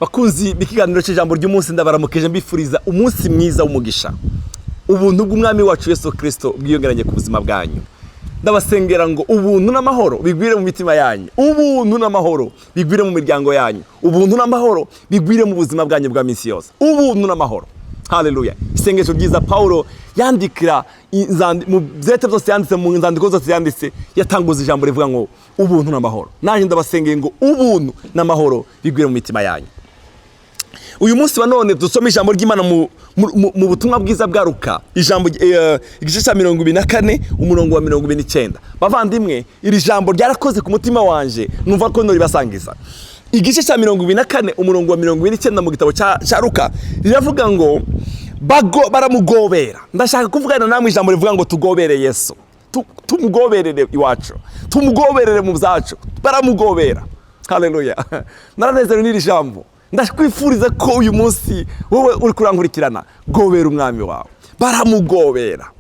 Bakunzi b'ikiganiro cy'ijambo ry'umunsi ndabaramukije mbifuriza umunsi mwiza w'umugisha. Ubuntu bw'umwami wacu Yesu Kristo bwiyongeranye ku buzima bwanyu. Ndabasengera ngo ubuntu n'amahoro bigwire mu mitima yanyu. Ubuntu n'amahoro bigwire mu miryango yanyu. Ubuntu n'amahoro bigwire mu buzima bwanyu bwa minsi yose. Ubuntu n'amahoro. Haleluya. Isengesho ryiza Paulo yandikira mu byete byose yanditse mu nzandiko zose yanditse yatanguza ijambo rivuga ngo ubuntu n'amahoro. Nanjye ndabasengeye ngo ubuntu n'amahoro bigwire mu mitima yanyu. Uyu munsi wa none dusoma ijambo ry'Imana mu butumwa bwiza bwa Luka, ijambo igice cya 24 umurongo wa 29. Bavandimwe, iri jambo ryarakoze ku mutima wanje numva ko nori basangiza. Igice cya 24 umurongo wa 29 mu gitabo cya Luka riravuga ngo baramugobera. Ndashaka kuvugana namwe ijambo rivuga ngo tugobere Yesu. Tumugoberere iwacu. Tumugoberere mu byacu. Baramugobera. Haleluya. Naranezerewe n'iri jambo. Ndakwifuriza ko uyu munsi wowe uri kurankurikirana gobera umwami wawe. Baramugobera.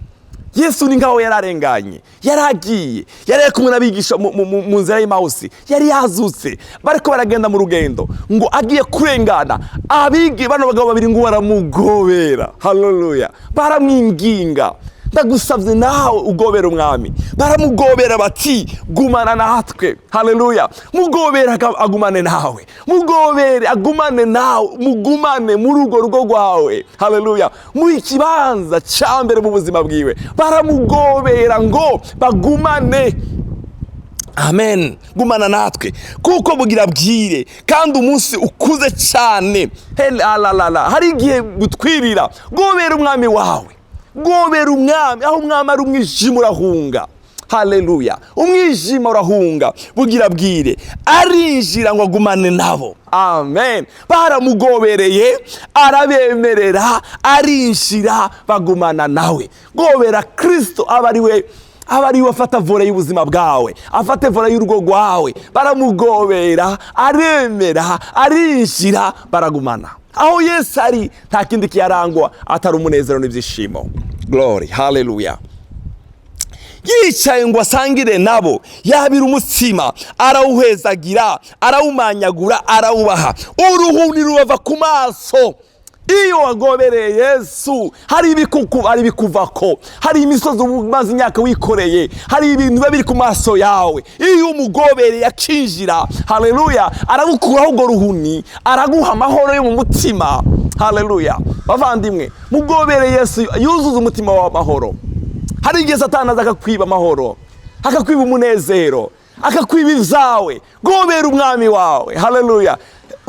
Yesu ni ngaho yararenganye, yaragiye, yari kumwe n'abigisha mu nzira y'Emausi, yari yazutse, bariko baragenda mu rugendo ngo agiye kurengana, abigi bano bagabo babiri ngo baramugobera. Haleluya. Baramwinginga. Ndagusavye nawe ugobera umwami. Baramugobera bati gumana natwe. Haleluya. Mugobera agumane nawe. Mugobere agumane nawe, mugumane mu rugo rwawe. Haleluya. Mu ikibanza cyambere mu buzima bwiwe. Baramugobera ngo bagumane. Amen. Gumana natwe kuko bugira bwire kandi umunsi ukuze cyane. Hari igihe gutwirira. Gobera umwami wawe. Gobera umwami, aho umwami ari umwijima urahunga. Haleluya. Umwijima urahunga bugira bwire, arinjira ngo agumane nabo. Amen. Baramugobereye, arabemerera, arinjira bagumana nawe. Gobera Kristo abariwe afata vore y'ubuzima bwawe, afate vore y'urugo rwawe. Baramugobera, aremera, arinjira baragumana. Aho Yesu ari nta kindi kiyarangwa atari umunezero n'ibyishimo. Glory. Haleluya. Yicaye ngo asangire nabo, yabira umutsima, arawuhezagira, arawumanyagura, arawubaha. Uruhuni rubava ku maso. Iyo wagobereye Yesu, hari ibikuvako, hari imisozi umaze imyaka wikoreye, hari ibintu biba biri ku maso yawe. Iyo umugobereye akinjira, haleluya, aragukuraho urwo ruhuni, araguha amahoro yo mu mutima. Haleluya. Bavandimwe, mugobereye Yesu yuzuza umutima wa amahoro. Hari igihe Satani aza akakwiba amahoro, akakwiba umunezero, akakwiba ibyawe. Gobera umwami wawe. Haleluya.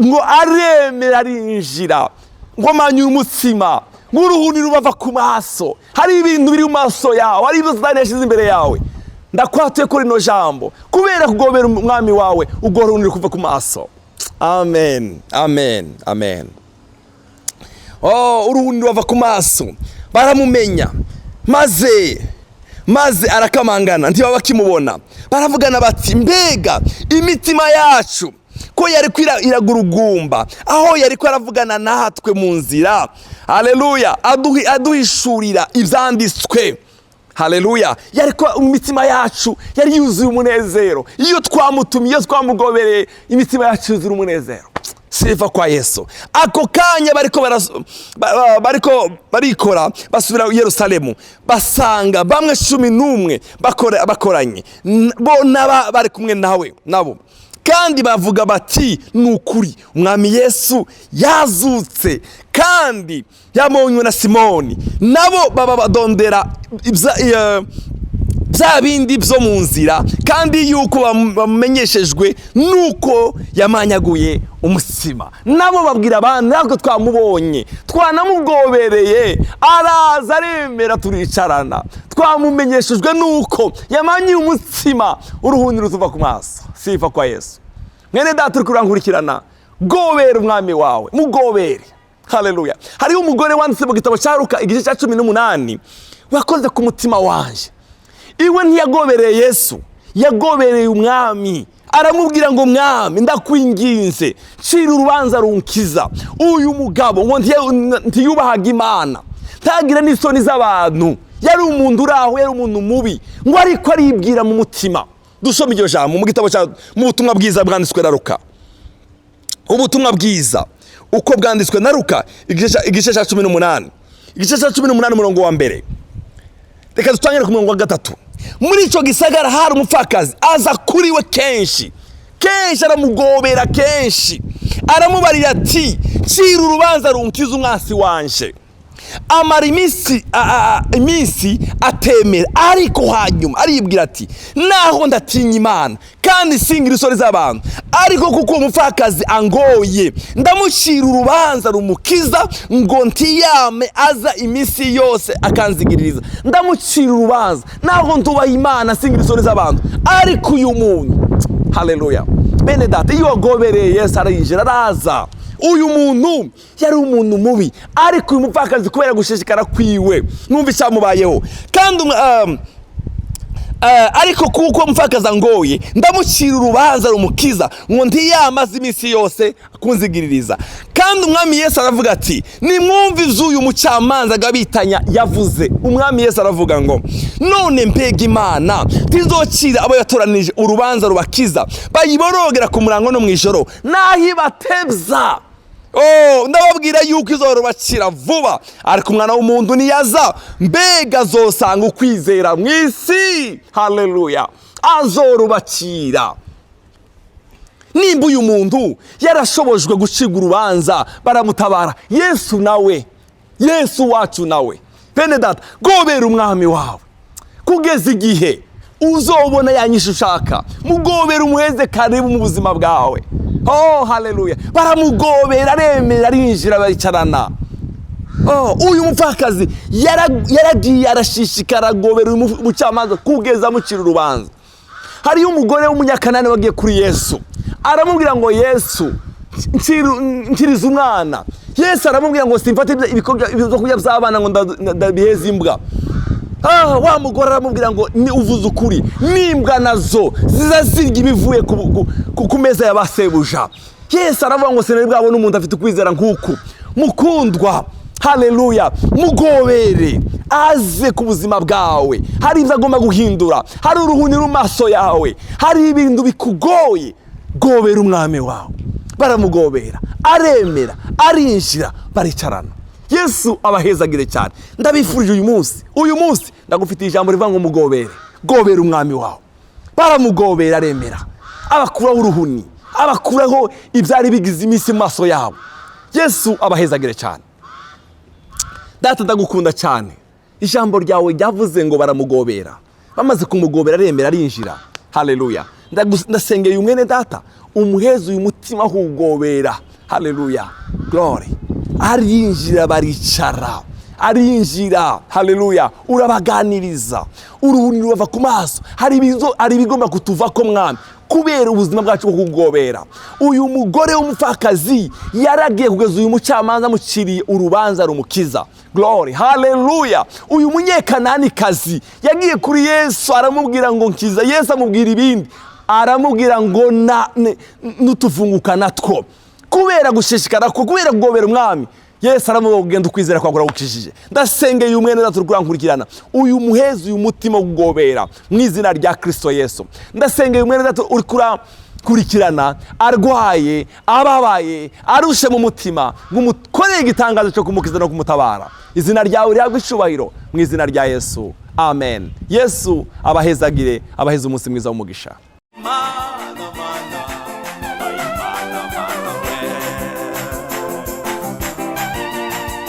Ngo aremera, arinjira, ngo manyura umutsima, ngo uruhuni rubava ku maso. Hari ibintu biri mu maso yawe, hari ibyo Satani yashyize imbere yawe. Ndakwatuye kuri rino jambo, kubera kugobera umwami wawe urwo ruhuni ruri kuva ku maso. Amen. Amen. Amen. Uruhuni rubava ku maso. Baramumenya maze arakamangana, ntibaba bakimubona. Baravugana bati mbega imitima yacu ko yari iragurugumba aho yari ko aravugana natwe mu nzira. Haleluya. Aduhishurira ibyanditswe. Haleluya. Yari ko imitima yacu yari yuzuye umunezero. Iyo twamutumiye, iyo twamugobereye, imitima yacu yuzuye umunezero. Sifa kwa Yesu. Ako kanya bariko barikora basubira i Yerusalemu, basanga bamwe 11 bakoranye bo bari kumwe nabo. Kandi bavuga bati nukuri umwami Yesu yazutse kandi yamonywe na Simoni. Nabo baba badondera bya bindi byo mu nzira, kandi yuko bamenyeshejwe nuko yamanyaguye umutsima. Nabo babwira abantu ntabwo twamubonye, twanamugobereye, araza aremera, turicarana, twamumenyeshejwe nuko yamanyuye umutsima, uruhuni rutuva ku maso. Sifa kwa Yesu. Mwene data uri kurankurikirana, gobera umwami wawe, mugobere. Haleluya. Hariho umugore wanditse mu gitabo cya Luka igice cya 18 wakoze ku mutima wanje. Iwe ntiyagobereye Yesu, yagobereye umwami. Aramubwira ngo mwami ndakwinginze, cira urubanza runkiza. Uyu mugabo ngo ntiyubahaga Imana, ntagira n'isoni z'abantu, yari umuntu uraho, yari umuntu mubi, ngo ariko aribwira mu mutima. Dusome iryo jambo mu gitabo mu butumwa bwiza bwanditswe na Luka. Ubutumwa bwiza uko bwanditswe na Luka igice cya 18, igice cya 18 umurongo wa mbere. Reka dutangire ku murongo wa 3. Muri icyo gisagara hari umupfakazi aza kuri we kenshi aramugobera kenshi, aramubarira ati cira urubanza runkiza umwasi wanje. Amara iminsi atemera, ariko hanyuma aribwira ati naho ndatinya Imana kandi singira isoni z'abantu, ariko kuko umupfakazi angoye ndamucira urubanza rumukiza, ngo ntiyame aza iminsi yose akanzigiririza. Ndamucira urubanza naho ntubaha Imana singira isoni z'abantu, ariko uyu muntu, haleluya, bene data, iyo wagobereye Yesu arinjira araza. Uyu muntu yari umuntu mubi, ariko uyu mupfakazi kubera gushishikara kwiwe numva icyamubayeho, kandi ariko kuko umupfakazi angoye ndamucira urubanza rumukiza, ngo ntiyamaze iminsi yose kunzigiririza. Kandi umwami Yesu aravuga ati nimwumve ivy'uyu mucamanza gabitanya yavuze. Umwami Yesu aravuga ngo none mbega Imana tizocira abo yatoranije urubanza rubakiza, bayiborogera ku murango no mwijoro nahibatebza. Ndababwira yuko izorubakira vuba, ariko umwana w'umuntu niyaza mbega azosanga ukwizera mw'isi. Haleluya, azorubakira. Nimba uyu muntu yarashobojwe gucibwa urubanza baramutabara, Yesu nawe, Yesu wacu nawe, bene data, gobera umwami wawe kugeza igihe uzobona yanyisha ushaka. Mugobera umuheze karibu mu buzima bwawe. Haleluya, baramugobera, aremera, arinjira, baricarana. Uyu mupfakazi yaragiye arashishikara agobera umucamanza kugeza amucira urubanza. Hariyo umugore w'umunyakanani wagiye kuri Yesu, aramubwira ngo Yesu nkiriza umwana. Yesu aramubwira ngo simfate ibyo kurya by'abana ngo ndabiheza imbwa. Wa mugore aramubwira ngo ni uvuze ukuri, n'imbwa nazo zizazirya ibivuye ku meza y'abasebuja. Yesu aravuga ngo sinari bwabona umuntu afite ukwizera nk'uku. Mukundwa, haleluya, mugobere aze ku buzima bwawe. Hari ibyo agomba guhindura, hari uruhuni mu maso yawe, hari ibintu bikugoye. Gobera umwami wawe. Baramugobera, aremera, arinjira, baricarana. Yesu abahezagire cyane. Ndabifurije uyu munsi ndagufitiye ijambo rivuga ngo mugobere. Gobera umwami wawe. Baramugobera, aremera, abakuraho uruhuni, abakuraho ibyari bigize iminsi mu maso yabo. Yesu abahezagire cyane. Data, ndagukunda cyane. Ijambo ryawe ryavuze ngo baramugobera, bamaze kumugobera aremera, arinjira. Haleluya, ndasengeye umwene data umuheza uyu mutima hugobera. Haleluya, glory. Arinjira, baricara, arinjira. Haleluya, urabaganiriza, uruhuni rubava ku maso. Hari ibigomba kutuva ko mwami kubera ubuzima bwacu bwo kugobera. Uyu mugore w'umupfakazi yaragiye kugeza uyu mucamanza amuciriye urubanza rumukiza. Glory, haleluya. Uyu munyekanani kazi yagiye kuri Yesu aramubwira ngo nkiza. Yesu amubwira ibindi, aramubwira ngo nutufunguka natwo. Kubera gushishikara ko, kubera kugobera umwami, Yesu aramubwira ugenda ukwizera kwagura gukijije. Ndasengeye umwene data urukurankurikirana, uyu muhezi uyu mutima wo kugobera mu izina rya Kristo Yesu. Ndasengeye umwene data urikurankurikirana, arwaye, ababaye, arushe mu mutima, ngo umukorere igitangazo cyo kumukiza no kumutabara. Izina ryawe rihabwe icubahiro mu izina rya Yesu, amen. Yesu abahezagire, abaheza umunsi mwiza w'umugisha.